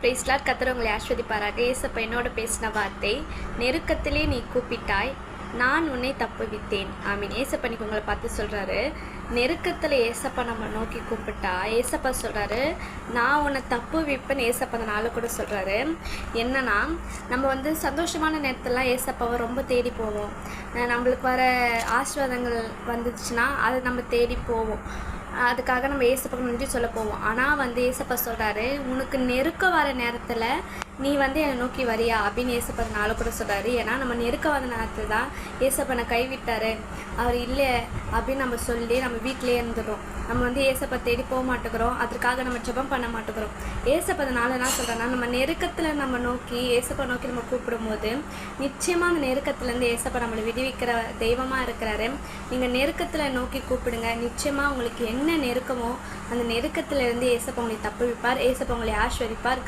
Price Lord. கர்த்தர் உங்களை ஆசீர்வதிப்பாராக. ஏசப்பா என்னோட பேசின வார்த்தை, நெருக்கத்திலே நீ கூப்பிட்டாய், நான் உன்னை தப்புவித்தேன். ஆமீன். ஏசப்பா இன்னைக்கு உங்களை பார்த்து சொல்கிறாரு, நெருக்கத்தில் ஏசப்பா நம்ம நோக்கி கூப்பிட்டா ஏசப்பா சொல்கிறாரு, நான் உன்னை தப்புவிப்பேன்னு ஏசப்பா அந்த நாள் கூட சொல்கிறாரு. என்னன்னா, நம்ம சந்தோஷமான நேரத்திலலாம் ஏசப்பாவை ரொம்ப தேடி போவோம். நம்மளுக்கு வர ஆசீர்வாதங்கள் வந்துச்சுன்னா அதை நம்ம தேடி போவோம். அதுக்காக நம்ம ஏசப்பாக்கு நன்றி சொல்ல போவோம். ஆனால் ஏசப்பா சொல்கிறாரு, உனக்கு நெருக்க வர நேரத்தில் நீ என்னை நோக்கி வரியா அப்படின்னு ஏசப்பா நாளை கூட சொல்கிறாரு. ஏன்னா நம்ம நெருக்க வர நேரத்தில் தான் ஏசப்பனை கைவிட்டார், அவர் இல்லை அப்படின்னு நம்ம சொல்லி நம்ம வீட்டிலே இருந்துடுறோம். நம்ம ஏசப்பா தேடி போக மாட்டேங்கிறோம், அதற்காக நம்ம ஜெபம் பண்ண மாட்டேங்கிறோம். ஏசப்பா அதனால என்ன சொல்கிறேன்னா, நம்ம நெருக்கத்தில் நம்ம நோக்கி ஏசப்பா நோக்கி நம்ம கூப்பிடும்போது நிச்சயமாக அந்த நெருக்கத்துலேருந்து ஏசப்பா நம்மளை விடுவிக்கிற தெய்வமாக இருக்கிறாரு. நீங்கள் நெருக்கத்தில் நோக்கி கூப்பிடுங்க, நிச்சயமாக உங்களுக்கு என்ன நெருக்கமோ அந்த நெருக்கத்திலேருந்து ஏசப்பா உங்களை தப்புவிப்பார். ஏசப்பா உங்களை ஆசீர்வதிப்பார்.